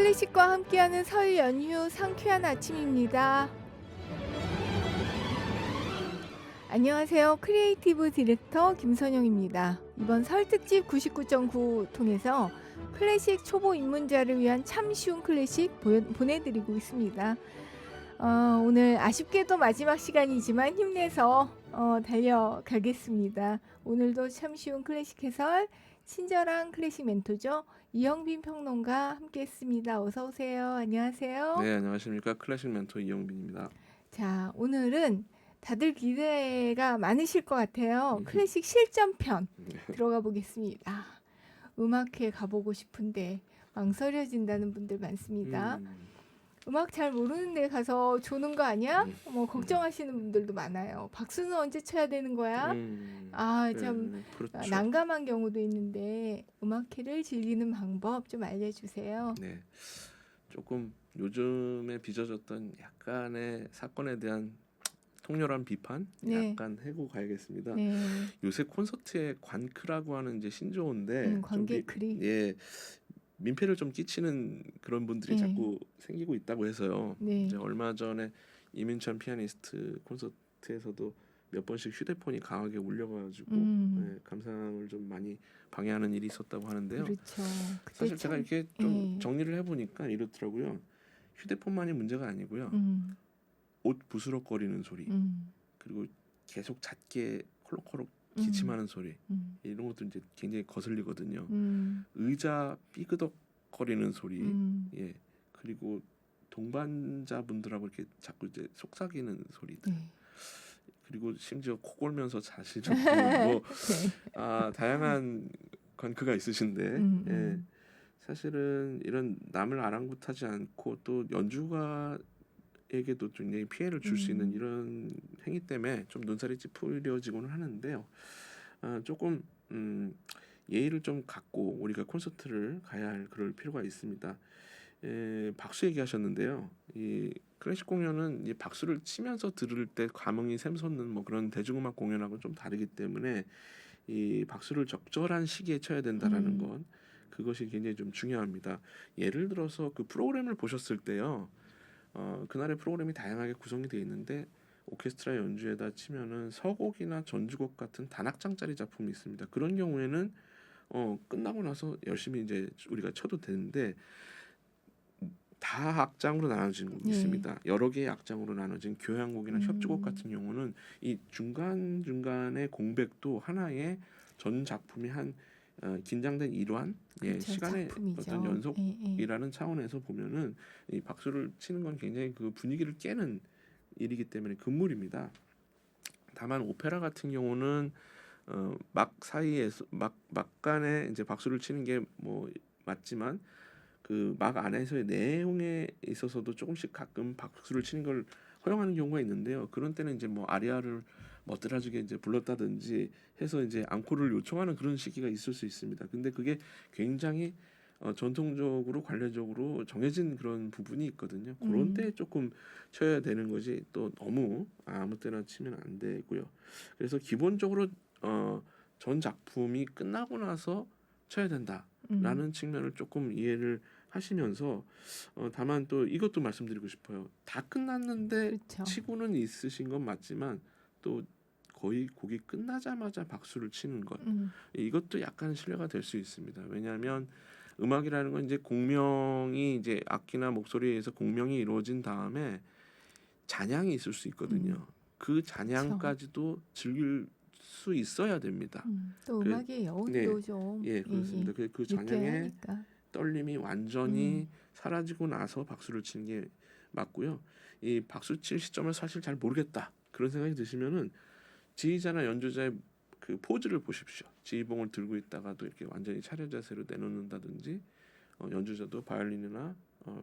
클래식과 함께하는 설 연휴 상쾌한 아침입니다. 안녕하세요. 크리에이티브 디렉터 김선영입니다. 이번 설 특집 99.9 통해서 클래식 초보 입문자를 위한 참 쉬운 클래식 보내드리고 있습니다. 오늘 아쉽게도 마지막 시간이지만 힘내서 달려가겠습니다. 오늘도 참 쉬운 클래식 해설 친절한 클래식 멘토죠. 이영빈 평론가 함께했습니다. 어서 오세요. 안녕하세요. 네, 안녕하십니까. 클래식 멘토 이영빈입니다. 자, 오늘은 다들 기대가 많으실 것 같아요. 클래식 실전편 들어가 보겠습니다. 음악회 가보고 싶은데 망설여진다는 분들 많습니다. 음악 잘 모르는 데 가서 조는 거 아니야? 걱정하시는 분들도 많아요. 박수는 언제 쳐야 되는 거야? 참 그렇죠. 난감한 경우도 있는데 음악회를 즐기는 방법 좀 알려주세요. 네, 조금 요즘에 빚어졌던 약간의 사건에 대한 통렬한 비판, 네. 약간 해고 가야겠습니다. 네. 요새 콘서트에 관크라고 하는 이제 신조어인데 관객클이. 예, 민폐를 좀 끼치는 그런 분들이 네. 자꾸 생기고 있다고 해서요. 네. 이제 얼마 전에 이민찬 피아니스트 콘서트에서도 몇 번씩 휴대폰이 강하게 울려가지고 감상을 좀 많이 방해하는 일이 있었다고 하는데요. 그렇죠. 사실 제가 이렇게 좀 정리를 해보니까 이렇더라고요. 휴대폰만이 문제가 아니고요. 옷 부스럭거리는 소리, 그리고 계속 잦게 콜록콜록 기침하는 소리, 이런 것도 이제 굉장히 거슬리거든요. 의자 삐그덕거리는 소리, 예, 그리고 동반자분들하고 이렇게 자꾸 이제 속삭이는 소리들. 그리고 심지어 코 골면서 자시는 뭐 다양한 관크가 있으신데 예, 사실은 이런 남을 아랑곳하지 않고 또 연주가에게도 굉장히 피해를 줄 수 있는 이런 행위 때문에 좀 눈살이 찌푸려지고는 하는데요. 조금 예의를 좀 갖고 우리가 콘서트를 가야 할 그럴 필요가 있습니다. 박수 얘기하셨는데요. 이 클래식 공연은 이 박수를 치면서 들을 때 감흥이 샘솟는 뭐 그런 대중음악 공연하고 좀 다르기 때문에 이 박수를 적절한 시기에 쳐야 된다라는 건 그것이 굉장히 좀 중요합니다. 예를 들어서 그 프로그램을 보셨을 때요. 그날의 프로그램이 다양하게 구성이 되어 있는데 오케스트라 연주에다 치면은 서곡이나 전주곡 같은 단악장짜리 작품이 있습니다. 그런 경우에는 끝나고 나서 열심히 이제 우리가 쳐도 되는데 다 악장으로 나눠진 곡이 있습니다. 여러 개의 악장으로 나눠진 교향곡이나 협주곡 같은 경우는 이 중간 중간의 공백도 하나의 전 작품이 한 긴장된 일환, 그렇죠, 시간의 작품이죠. 어떤 연속이라는 차원에서 보면은 이 박수를 치는 건 굉장히 그 분위기를 깨는 일이기 때문에 금물입니다. 다만 오페라 같은 경우는 막 사이에서 막간에 이제 박수를 치는 게 뭐 맞지만 그 막 안에서의 내용에 있어서도 조금씩 가끔 박수를 치는 걸 허용하는 경우가 있는데요. 그런 때는 이제 뭐 아리아를 멋들어지게 이제 불렀다든지 해서 이제 앙코르를 요청하는 그런 시기가 있을 수 있습니다. 근데 그게 굉장히 전통적으로 관례적으로 정해진 그런 부분이 있거든요. 그런 때 조금 쳐야 되는 거지 또 너무 아무 때나 치면 안 되고요. 그래서 기본적으로 전 작품이 끝나고 나서 쳐야 된다라는 측면을 조금 이해를 하시면서 다만 또 이것도 말씀드리고 싶어요. 다 끝났는데 그렇죠. 치고는 있으신 건 맞지만 또 거의 곡이 끝나자마자 박수를 치는 것 이것도 약간 신뢰가 될 수 있습니다. 왜냐하면 음악이라는 건 이제 공명이 이제 악기나 목소리에 의해서 공명이 이루어진 다음에 잔향이 있을 수 있거든요. 그 잔향까지도 즐길 수 있어야 됩니다. 또 음악의 여운도 좀 그렇습니다. 그 느껴야 잔향의 하니까. 떨림이 완전히 사라지고 나서 박수를 치는 게 맞고요. 이 박수 칠 시점을 사실 잘 모르겠다 그런 생각이 드시면은 지휘자나 연주자의 그 포즈를 보십시오. 지휘봉을 들고 있다가도 이렇게 완전히 차렷 자세로 내놓는다든지 연주자도 바이올린이나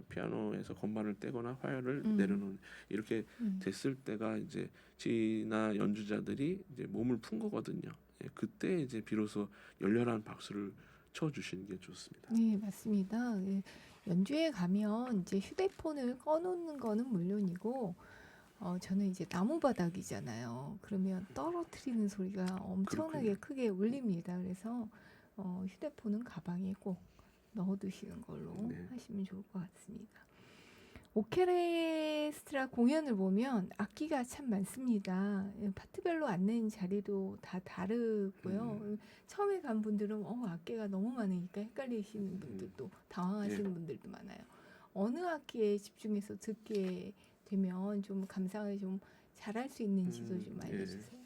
피아노에서 건반을 떼거나 화요를 내려놓는 이렇게 됐을 때가 이제 지휘나 연주자들이 이제 몸을 푼 거거든요. 그때 이제 비로소 열렬한 박수를 쳐주시는 게 좋습니다. 네, 맞습니다. 연주회 가면 이제 휴대폰을 꺼놓는 거는 물론이고, 저는 이제 나무 바닥이잖아요. 그러면 떨어뜨리는 소리가 엄청나게 그렇군요. 크게 울립니다. 그래서 휴대폰은 가방에 꼭 넣어두시는 걸로 네. 하시면 좋을 것 같습니다. 오케스트라 공연을 보면 악기가 참 많습니다. 파트별로 앉는 자리도 다 다르고요. 처음에 간 분들은 악기가 너무 많으니까 헷갈리시는 분들도 당황하시는 분들도 많아요. 어느 악기에 집중해서 듣게 되면 좀 감상을 좀 잘할 수 있는지도 좀 알려주세요.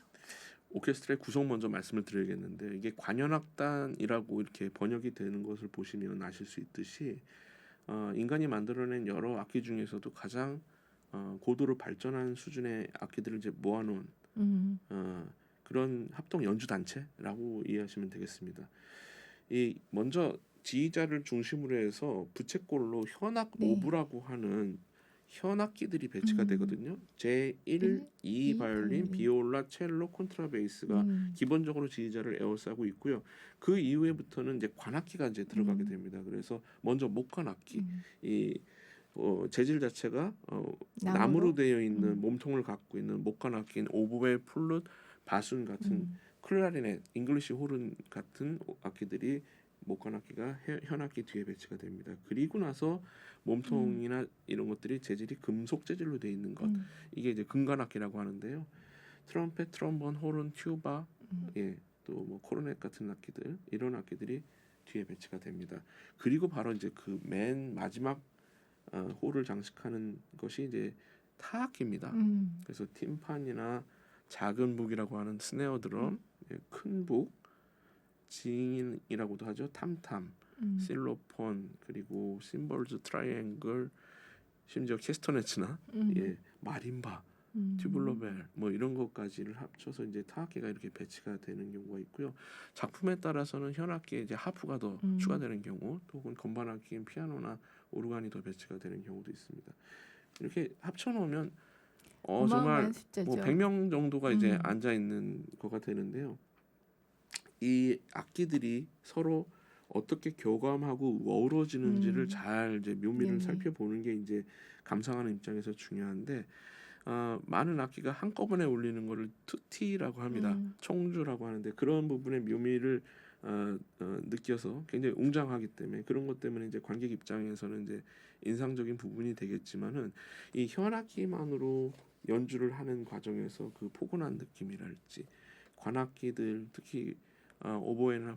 오케스트라의 구성 먼저 말씀을 드려야겠는데 이게 관현악단이라고 이렇게 번역이 되는 것을 보시면 아실 수 있듯이 인간이 만들어낸 여러 악기 중에서도 가장 고도로 발전한 수준의 악기들을 이제 모아놓은 그런 합동 연주 단체라고 이해하시면 되겠습니다. 이 먼저 지휘자를 중심으로 해서 부채꼴로 현악 네. 5부라고 하는 현악기들이 배치가 되거든요. 제1, 2 이 바이올린, 바이올린. 비올라, 첼로, 콘트라베이스가 기본적으로 지휘자를 에워싸고 있고요. 그 이후에부터는 이제 관악기가 이제 들어가게 됩니다. 그래서 먼저 목관악기, 이 재질 자체가 나무로 되어 있는 몸통을 갖고 있는 목관악기인 오보에, 플룻, 바순 같은 클라리넷, 잉글리시 호른 같은 악기들이 목관악기가 현악기 뒤에 배치가 됩니다. 그리고 나서 몸통이나 이런 것들이 재질이 금속 재질로 되어 있는 것, 이게 이제 금관악기라고 하는데요. 트럼펫, 트럼본, 호른, 튜바, 또 뭐 코르넷 같은 악기들, 이런 악기들이 뒤에 배치가 됩니다. 그리고 바로 이제 그 맨 마지막 홀을 장식하는 것이 이제 타악기입니다. 그래서 팀판이나 작은 북이라고 하는 스네어 드럼, 큰 북, 징이라고도 하죠. 탐탐, 실로폰, 그리고 심벌즈, 트라이앵글, 심지어 캐스터네츠나 마림바, 튜블러벨 뭐 이런 것까지를 합쳐서 이제 타악기가 이렇게 배치가 되는 경우가 있고요. 작품에 따라서는 현악기에 이제 하프가 더 추가되는 경우, 또 혹은 건반악기인 피아노나 오르간이 더 배치가 되는 경우도 있습니다. 이렇게 합쳐놓으면 정말 뭐 100명 정도가 이제 앉아 있는 거가 되는데요. 이 악기들이 서로 어떻게 교감하고 어우러지는지를 잘 이제 묘미를 살펴보는 게 이제 감상하는 입장에서 중요한데 많은 악기가 한꺼번에 울리는 거를 투티라고 합니다. 총주라고 하는데 그런 부분의 묘미를 느껴서 굉장히 웅장하기 때문에 그런 것 때문에 이제 관객 입장에서는 이제 인상적인 부분이 되겠지만은 이 현악기만으로 연주를 하는 과정에서 그 포근한 느낌이랄지 관악기들 특히 오보에나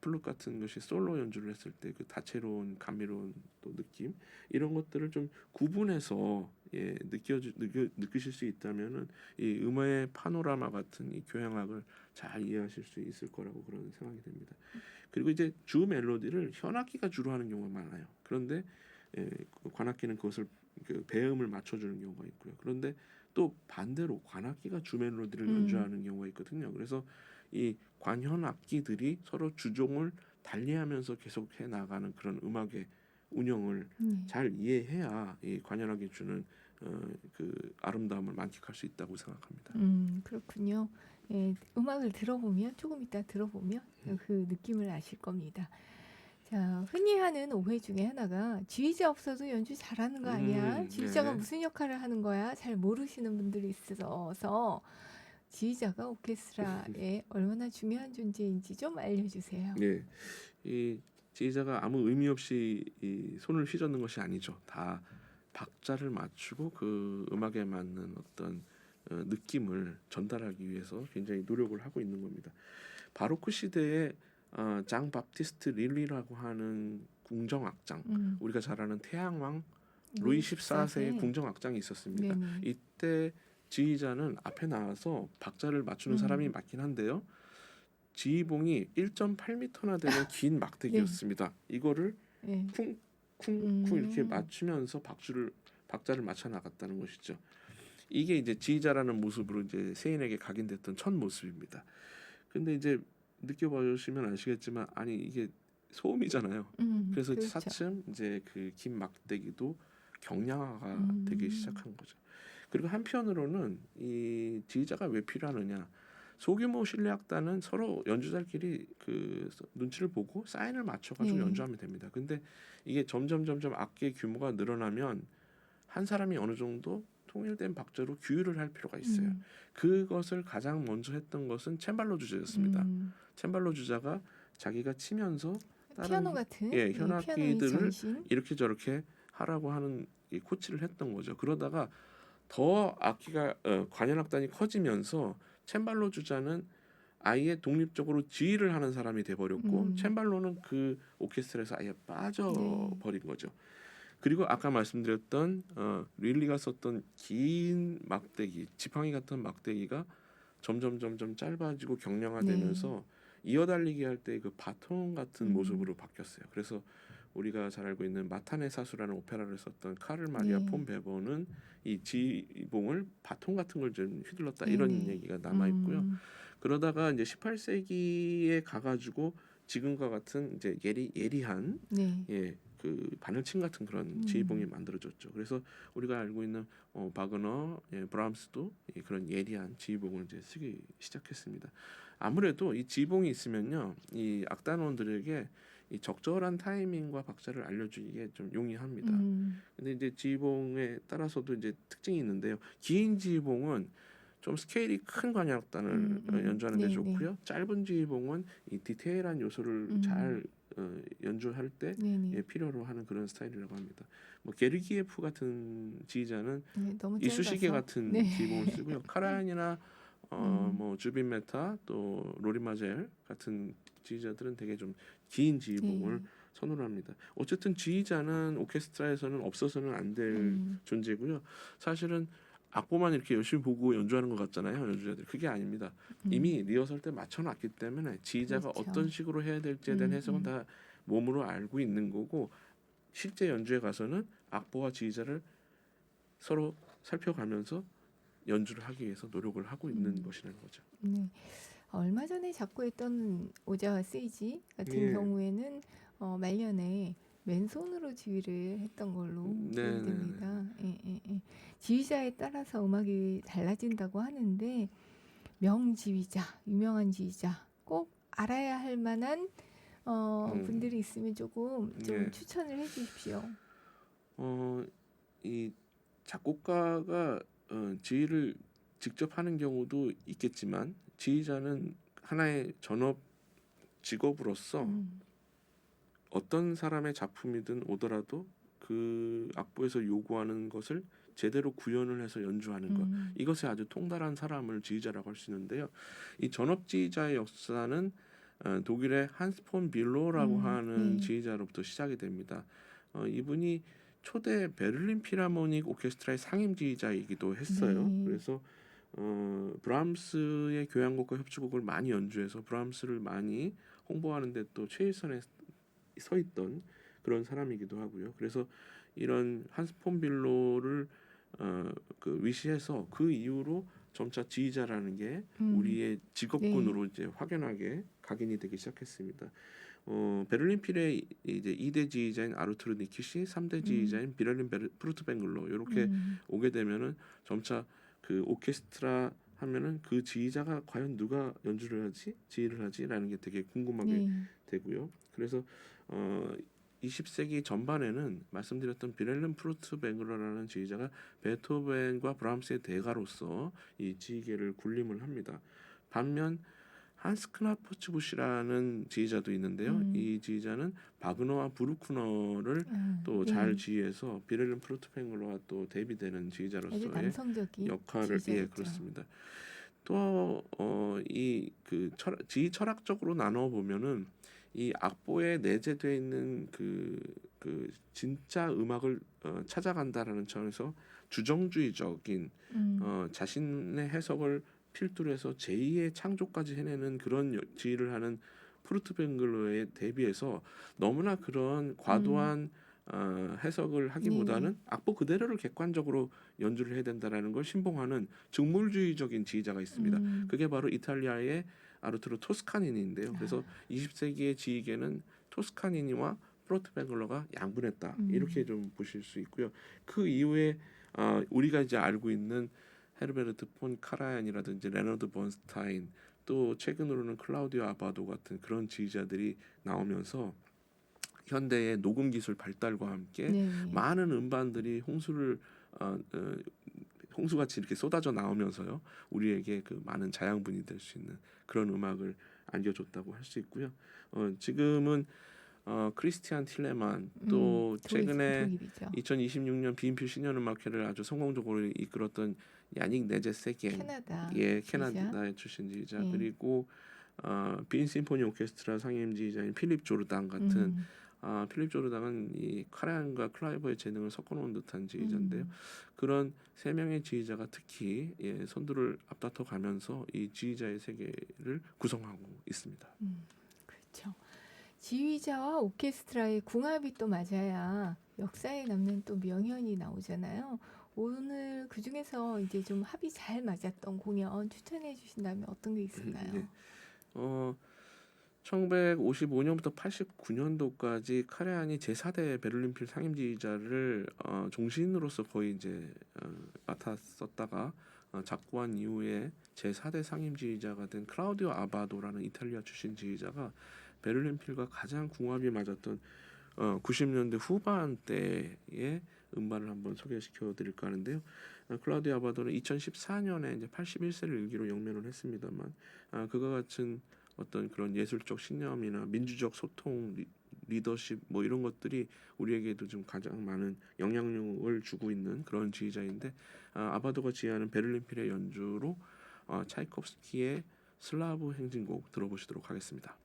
플룻 같은 것이 솔로 연주를 했을 때 그 다채로운 감미로운 또 느낌 이런 것들을 좀 구분해서 느끼실 수 있다면은 이 음악의 파노라마 같은 이 교향악을 잘 이해하실 수 있을 거라고 그런 생각이 됩니다. 그리고 이제 주 멜로디를 현악기가 주로 하는 경우가 많아요. 그런데 관악기는 그것을 그 배음을 맞춰주는 경우가 있고요. 그런데 또 반대로 관악기가 주 멜로디를 연주하는 경우가 있거든요. 그래서 이 관현 악기들이 서로 주종을 달리하면서 계속해 나가는 그런 음악의 운영을 잘 이해해야 이 관현악이 주는 그 아름다움을 만끽할 수 있다고 생각합니다. 그렇군요. 음악을 들어보면 조금 이따 들어보면 그 느낌을 아실 겁니다. 자, 흔히 하는 오해 중에 하나가 지휘자 없어도 연주 잘하는 거 아니야? 지휘자가 무슨 역할을 하는 거야? 잘 모르시는 분들이 있어서 지휘자가 오케스트라에 얼마나 중요한 존재인지 좀 알려주세요. 네, 이 지휘자가 아무 의미 없이 이 손을 휘젓는 것이 아니죠. 다 박자를 맞추고 그 음악에 맞는 어떤 느낌을 전달하기 위해서 굉장히 노력을 하고 있는 겁니다. 바로크 시대에 장 바티스트 릴리라고 하는 궁정악장, 우리가 잘 아는 태양왕 루이 14세의 궁정악장이 있었습니다. 네네. 이때 지휘자는 앞에 나와서 박자를 맞추는 사람이 맞긴 한데요. 지휘봉이 1.8m나 되는 긴 막대기였습니다. 이거를 쿵쿵쿵 이렇게 맞추면서 박자를 맞춰 나갔다는 것이죠. 이게 이제 지휘자라는 모습으로 이제 세인에게 각인됐던 첫 모습입니다. 근데 이제 느껴보시면 아시겠지만 아니 이게 소음이잖아요. 그래서 그렇죠. 차츰 이제 그 긴 막대기도 경량화가 되기 시작한 거죠. 그리고 한편으로는 이 지휘자가 왜 필요하느냐? 소규모 실내악단은 서로 연주자끼리 그 눈치를 보고 사인을 맞춰가지고 연주하면 됩니다. 근데 이게 점점 악기의 규모가 늘어나면 한 사람이 어느 정도 통일된 박자로 규율을 할 필요가 있어요. 그것을 가장 먼저 했던 것은 챈발로 주자였습니다. 챈발로 주자가 자기가 치면서 피아노 같은 예, 피아노의 현악기들을 전신. 이렇게 저렇게 하라고 하는 이 코치를 했던 거죠. 그러다가 더 악기가 관현악단이 커지면서 챈발로 주자는 아예 독립적으로 지휘를 하는 사람이 돼버렸고 음, 챈발로는 그 오케스트라에서 아예 네, 빠져버린 거죠. 그리고 아까 말씀드렸던 릴리가 썼던 긴 막대기, 지팡이 같은 막대기가 점점 짧아지고 네, 경량화되면서 이어달리기 할 때 그 바통 같은 음, 모습으로 바뀌었어요. 그래서 우리가 잘 알고 있는 마타네 사수라는 오페라를 썼던 카를 마리아 네, 폰 베버는 이 지봉을 바통 같은 걸 좀 휘둘렀다 네, 이런 네, 얘기가 남아 있고요. 음, 그러다가 이제 18세기에 가가지고 지금과 같은 이제 예리한 네, 그 바늘친 같은 그런 지휘봉이 음, 만들어졌죠. 그래서 우리가 알고 있는 바그너, 브람스도 그런 예리한 지휘봉을 이제 쓰기 시작했습니다. 아무래도 이 지휘봉이 있으면요, 이 악단원들에게 이 적절한 타이밍과 박자를 알려주기에 좀 용이합니다. 음, 근데 이제 지휘봉에 따라서도 이제 특징이 있는데요. 긴 지휘봉은 좀 스케일이 큰 관현악단을 연주하는 데 네, 네, 좋고요. 짧은 지휘봉은 이 디테일한 요소를 음, 잘 연주할 때 네, 네, 필요로 하는 그런 스타일이라고 합니다. 뭐 게르기예프 같은 지휘자는 네, 너무 이쑤시개 짧아서, 네, 같은 지휘봉을 쓰고요. 카라얀이나 음, 뭐 주빈 메타 또 로리 마젤 같은 지휘자들은 되게 좀 긴 지휘봉을 네, 선호합니다. 어쨌든 지휘자는 오케스트라에서는 없어서는 안 될 음, 존재고요. 사실은 악보만 이렇게 열심히 보고 연주하는 것 같잖아요, 연주자들. 그게 아닙니다. 음, 이미 리허설 때 맞춰놨기 때문에 지휘자가 어떤 그렇죠, 식으로 해야 될지에 대한 해석은 음, 다 몸으로 알고 있는 거고 실제 연주에 가서는 악보와 지휘자를 서로 살펴가면서 연주를 하기 위해서 노력을 하고 있는 음, 것이라는 거죠. 네. 얼마 전에 작곡했던 오자와 세이지 같은 예, 경우에는 말년에 맨손으로 지휘를 했던 걸로 기억이 네네네. 됩니다. 예, 예, 예. 지휘자에 따라서 음악이 달라진다고 하는데 명지휘자, 유명한 지휘자 꼭 알아야 할 만한 음, 분들이 있으면 조금 좀 예. 추천을 해주십시오. 어, 이 작곡가가 지휘를 직접 하는 경우도 있겠지만 지휘자는 하나의 전업 직업으로서 음, 어떤 사람의 작품이든 오더라도 그 악보에서 요구하는 것을 제대로 구현을 해서 연주하는 것 음, 이것에 아주 통달한 사람을 지휘자라고 할 수 있는데요. 이 전업 지휘자의 역사는 독일의 한스 폰 빌로라고 하는 네, 지휘자로부터 시작이 됩니다. 이분이 초대 베를린 필하모닉 오케스트라의 상임 지휘자이기도 했어요. 네, 그래서 브람스의 교향곡과 협주곡을 많이 연주해서 브람스를 많이 홍보하는데 또 최일선에 서 있던 그런 사람이기도 하고요. 그래서 이런 한스 폰 빌로를 그 위시해서 그 이후로 점차 지휘자라는 게 음, 우리의 네, 직업군으로 이제 확연하게 각인이 되기 시작했습니다. 베를린 필의 이제 2대 지휘자인 아르투르 니키시, 3대 음, 지휘자인 프루트뱅글로 이렇게 음, 오게 되면은 점차 그 오케스트라 하면은 그 지휘자가 과연 누가 연주를 하지, 지휘를 하지라는 게 되게 궁금하게 네, 되고요. 그래서 어 20세기 전반에는 말씀드렸던 비렐름 프루트뱅글러라는 지휘자가 베토벤과 브람스의 대가로서 이 지휘계를 군림을 합니다. 반면 한스 크나퍼츠부시라는 지휘자도 있는데요. 음, 이 지휘자는 바그너와 브루크너를 또 잘 네. 지휘해서 비렐름 프루트뱅글러와 또 대비되는 아주 지휘자로서의 남성적인 역할을 지휘자였죠. 그렇습니다. 또 이 그 지휘 철학적으로 나눠 보면은 이 악보에 내재되어 있는 그 진짜 음악을 찾아간다라는 차원에서 주정주의적인 음, 자신의 해석을 필두로 해서 제2의 창조까지 해내는 그런 지휘를 하는 프루트뱅글러에 대비해서 너무나 그런 음, 과도한 해석을 네네. 하기보다는 악보 그대로를 객관적으로 연주를 해야 된다라는 걸 신봉하는 직물주의적인 지휘자가 있습니다. 음, 그게 바로 이탈리아의 아르투로 토스카니니인데요. 그래서 아, 20세기의 지휘계는 토스카니니와 프로트뱅글러가 양분했다. 이렇게 음, 좀 보실 수 있고요. 그 이후에 우리가 이제 알고 있는 헤르베르트 폰 카라얀이라든지 레너드 번스타인 또 최근으로는 클라우디오 아바도 같은 그런 지휘자들이 나오면서 현대의 녹음 기술 발달과 함께 네네. 많은 음반들이 어, 어, 홍수같이 이렇게 쏟아져 나오면서요 우리에게 그 많은 자양분이 될 수 있는 그런 음악을 안겨줬다고 할 수 있고요. 지금은 크리스티안 틸레만 또 최근에 독일이죠. 2026년 비인필 신년음악회를 아주 성공적으로 이끌었던 야닉 네제세겐 캐나다. 예 캐나다의 출신 지휘자 예. 그리고 빈 심포니 오케스트라 상임 지휘자인 필립 조르단 같은 필립 조르단은 이 카라얀과 클라이버의 재능을 섞어놓은 듯한 지휘자인데요. 그런 세 명의 지휘자가 특히 선두를 앞다퉈 가면서 이 지휘자의 세계를 구성하고 있습니다. 그렇죠. 지휘자와 오케스트라의 궁합이 또 맞아야 역사에 남는 또 명연이 나오잖아요. 오늘 그 중에서 이제 좀 합이 잘 맞았던 공연 추천해 주신다면 어떤 게 있을까요? 네. 1955년부터 89년도까지 카레안이 제4대 베를린필 상임지휘자를 종신으로서 거의 이제 맡았었다가 작고한 이후에 제4대 상임지휘자가 된 클라우디오 아바도라는 이탈리아 출신 지휘자가 베를린필과 가장 궁합이 맞았던 90년대 후반대의 음반을 한번 소개시켜 드릴까 하는데요. 클라우디오 아바도는 2014년에 이제 81세를 일기로 영면을 했습니다만 그가 같은 어떤 그런 예술적 신념이나 민주적 소통, 리더십 뭐 이런 것들이 우리에게도 좀 가장 많은 영향력을 주고 있는 그런 지휘자인데 아바도가 지휘하는 베를린필의 연주로 차이콥스키의 슬라브 행진곡 들어보시도록 하겠습니다.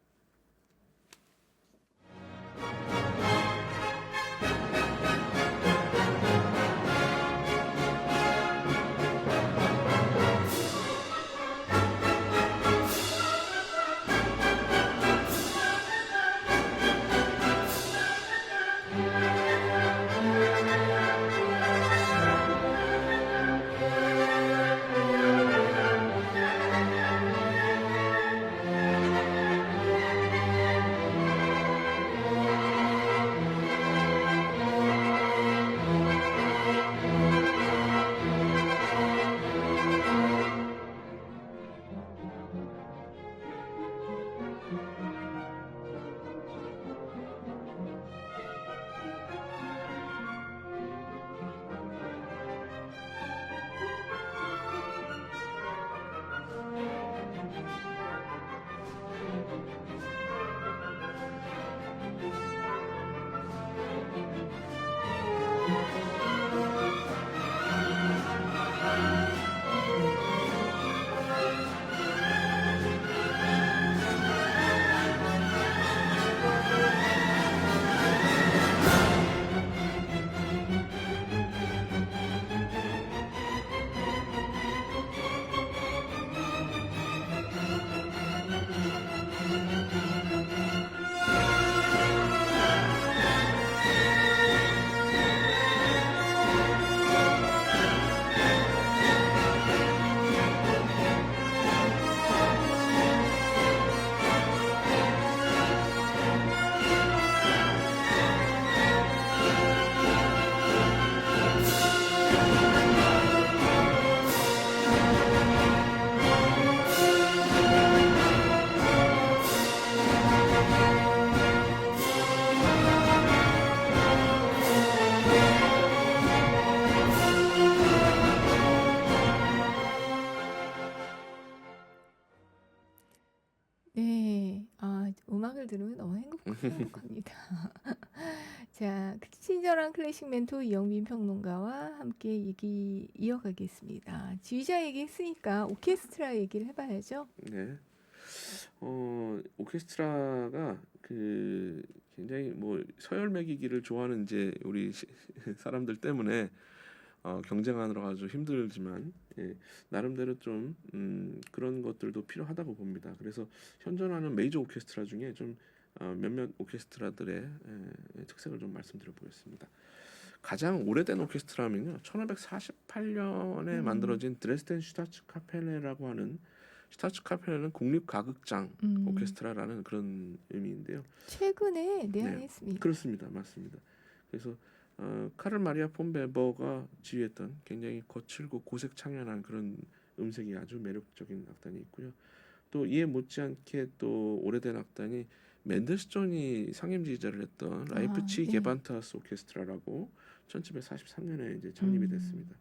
네, 음악을 들으면 너무 행복합니다. 자, 친절한 클래식 멘토 이영빈 평론가와 함께 얘기 이어가겠습니다. 지휘자 얘기했으니까 오케스트라 얘기를 해봐야죠. 네. 오케스트라가 그 굉장히 뭐 서열 매기기를 좋아하는 이제 우리 사람들 때문에 경쟁하느라 아주 힘들지만 나름대로 좀 그런 것들도 필요하다고 봅니다. 그래서 현존하는 메이저 오케스트라 중에 좀 몇몇 오케스트라들의 특색을 좀 말씀드려 보겠습니다. 가장 오래된 오케스트라면요, 1548년에 만들어진 드레스덴 슈타츠카펠레라고 하는 슈타츠카펠레는 국립가극장 오케스트라라는 그런 의미인데요. 최근에 내한했습니다. 그렇습니다, 맞습니다. 그래서 카를 마리아 폰 베버가 지휘했던 굉장히 거칠고 고색창연한 그런 음색이 아주 매력적인 악단이 있고요. 또 이에 못지않게 또 오래된 악단이 멘델스존이 상임지휘자를 했던 라이프치히 네. 게반트하우스 오케스트라라고 1743년에 이제 창립이 됐습니다.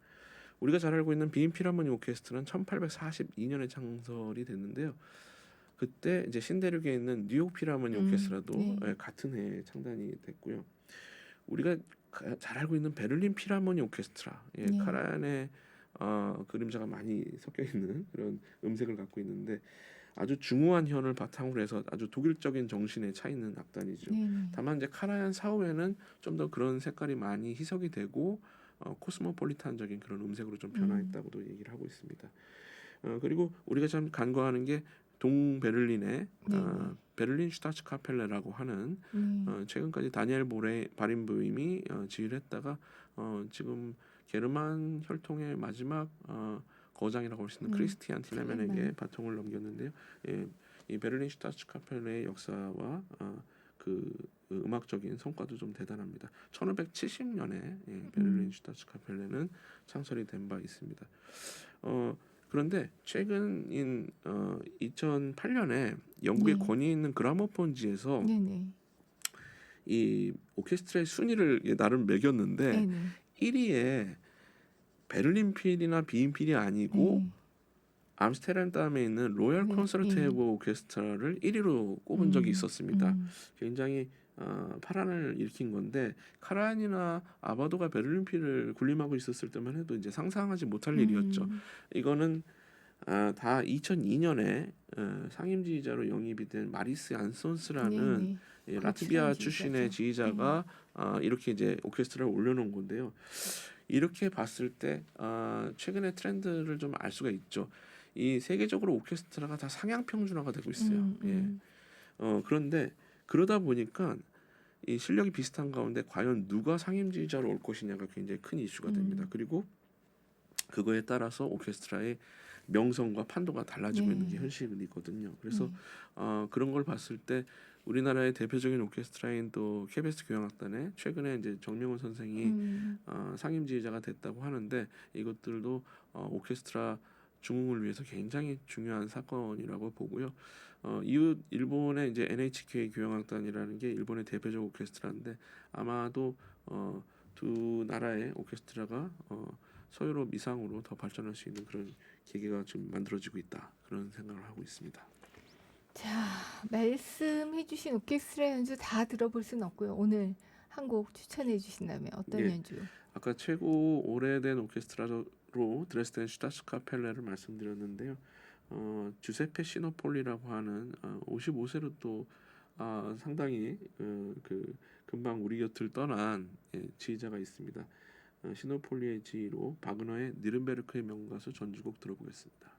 우리가 잘 알고 있는 비인 필하모니 오케스트라는 1842년에 창설이 됐는데요. 그때 이제 신대륙에 있는 뉴욕 필하모니 오케스트라도 네. 같은 해에 창단이 됐고요. 우리가 잘 알고 있는 베를린 필하모니 오케스트라, 네. 카라얀의 그림자가 많이 섞여 있는 그런 음색을 갖고 있는데 아주 중후한 현을 바탕으로 해서 아주 독일적인 정신에 차 있는 악단이죠. 네. 네. 다만 이제 카라얀 사후에는 좀 더 그런 색깔이 많이 희석이 되고 코스모폴리탄적인 그런 음색으로 좀 변화했다고도 얘기를 하고 있습니다. 그리고 우리가 참 간과하는 게 동베를린의 베를린 슈타츠 카펠레라고 하는 최근까지 다니엘 바린부임이 지휘를 했다가 지금 게르만 혈통의 마지막 거장이라고 할 수 있는 크리스티안 틸레만에게 바통을 넘겼는데요. 이 베를린 슈타츠 카펠레의 역사와 그 음악적인 성과도 좀 대단합니다. 1570년에 베를린 슈타츠 카펠레는 창설이 된 바 있습니다. 그런데 최근인 2008년에 영국의 권위 있는 그라모폰지에서 이 오케스트라의 순위를 나름 매겼는데 1위에 베를린 필이나 비인 필이 아니고 암스테르담에 있는 로열 콘서트 헤브 오케스트라를 1위로 꼽은 적이 있었습니다. 굉장히 파란을 일으킨 건데 카라얀이나 아바도가 베를린 필을 군림하고 있었을 때만 해도 이제 상상하지 못할 일이었죠. 이거는 다 2002년에 상임지휘자로 영입이 된 마리스 안손스라는 라트비아 출신의 지휘자가 이렇게 이제 오케스트라를 올려놓은 건데요. 이렇게 봤을 때 최근의 트렌드를 좀 알 수가 있죠. 이 세계적으로 오케스트라가 다 상향 평준화가 되고 있어요. 그런데 그러다 보니까 이 실력이 비슷한 가운데 과연 누가 상임지휘자로 올 것이냐가 굉장히 큰 이슈가 됩니다. 그리고 그거에 따라서 오케스트라의 명성과 판도가 달라지고 있는 게 현실이거든요. 그래서 그런 걸 봤을 때 우리나라의 대표적인 오케스트라인 또 KBS 교향악단에 최근에 이제 정명훈 선생이 상임지휘자가 됐다고 하는데 이것들도 오케스트라 중흥을 위해서 굉장히 중요한 사건이라고 보고요. 이웃 일본의 이제 NHK 교향악단이라는 게 일본의 대표적 오케스트라인데 아마도 두 나라의 오케스트라가 서유럽 이상으로 더 발전할 수 있는 그런 계기가 지금 만들어지고 있다 그런 생각을 하고 있습니다. 자, 말씀해주신 오케스트라 연주 다 들어볼 수는 없고요. 오늘 한 곡 추천해 주신다면 어떤 연주? 아까 최고 오래된 오케스트라로 드레스덴 슈타츠 카펠레를 말씀드렸는데요. 주세페 시노폴리라고 하는 55세로 또 상당히 그 금방 우리 곁을 떠난 지휘자가 있습니다. 시노폴리의 지휘로 바그너의 니른베르크의 명가수 전주곡 들어보겠습니다.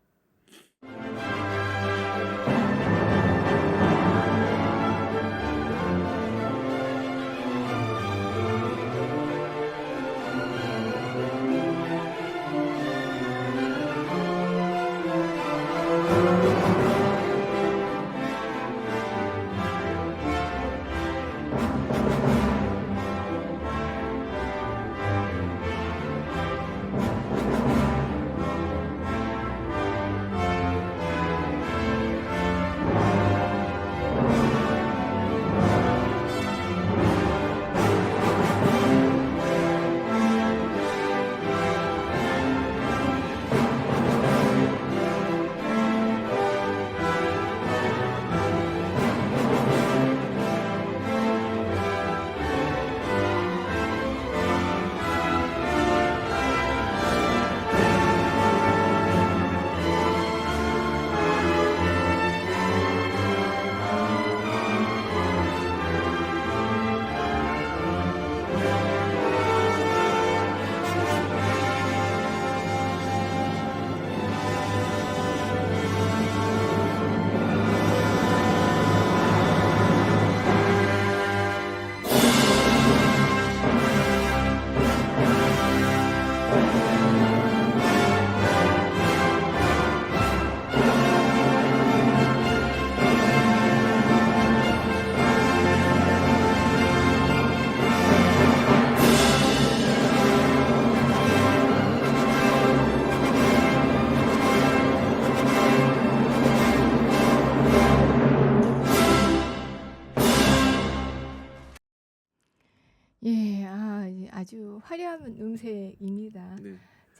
아주 화려한 음색입니다.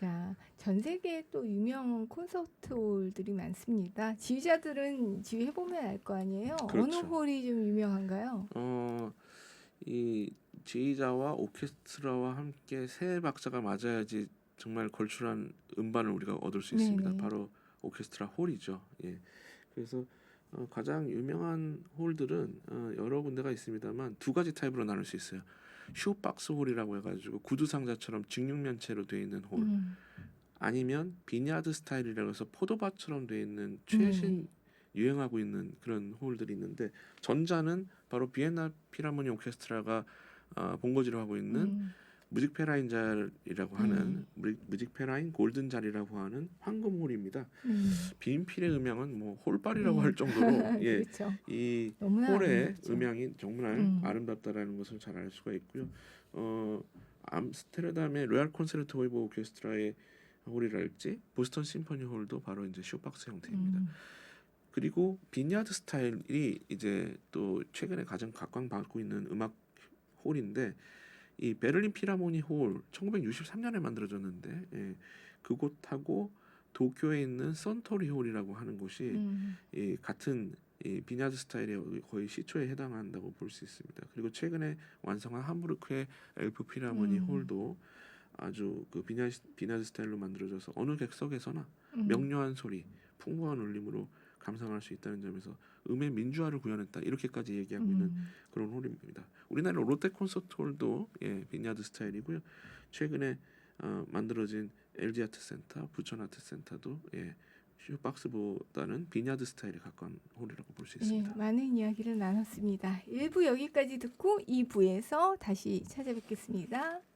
자, 전 세계에 또 유명한 콘서트홀들이 많습니다. 지휘자들은 지휘해 보면 알 거 아니에요. 그렇죠. 어느 홀이 좀 유명한가요? 이 지휘자와 오케스트라와 함께 세 박자가 맞아야지 정말 걸출한 음반을 우리가 얻을 수 있습니다. 네네. 바로 오케스트라 홀이죠. 예. 그래서 가장 유명한 홀들은 여러 군데가 있습니다만 두 가지 타입으로 나눌 수 있어요. 쇼박스 홀이라고 해가지고 구두 상자처럼 직육면체로 되어 있는 홀, 아니면 비냐드 스타일이라고 해서 포도밭처럼 되어 있는 최신 유행하고 있는 그런 홀들이 있는데, 전자는 바로 비엔나 필하모니 오케스트라가 본거지로 하고 있는 무직페라인 자리라고 하는 무직페라인 골든 자리라고 하는 황금홀입니다. 빈필의 음향은 뭐 홀빨이라고 할 정도로 예, 그렇죠. 이 너무나 홀의 아름답죠. 음향이 정말 아름답다라는 것을 잘 알 수가 있고요. 암스테르담의 로얄 콘세르토 오이브 오케스트라의 홀이랄지 보스턴 심포니 홀도 바로 이제 쇼박스 형태입니다. 그리고 비냐드 스타일이 이제 또 최근에 가장 각광받고 있는 음악 홀인데, 이 베를린 필하모니 홀 1963년에 만들어졌는데, 예, 그곳하고 도쿄에 있는 선토리 홀이라고 하는 곳이 이 같은 이 비냐드 스타일의 거의 시초에 해당한다고 볼 수 있습니다. 그리고 최근에 완성한 함부르크의 엘프 필하모니 홀도 아주 그 비냐드 스타일로 만들어져서 어느 객석에서나 명료한 소리, 풍부한 울림으로 감상할 수 있다는 점에서 음의 민주화를 구현했다, 이렇게까지 얘기하고 있는 그런 홀입니다. 우리나라 롯데 콘서트 홀도 예, 비냐드 스타일이고요. 최근에 만들어진 LG 아트센터, 부천 아트센터도 예, 쇼박스보다는 비냐드 스타일에 가까운 홀이라고 볼 수 있습니다. 많은 이야기를 나눴습니다. 1부 여기까지 듣고 2부에서 다시 찾아뵙겠습니다.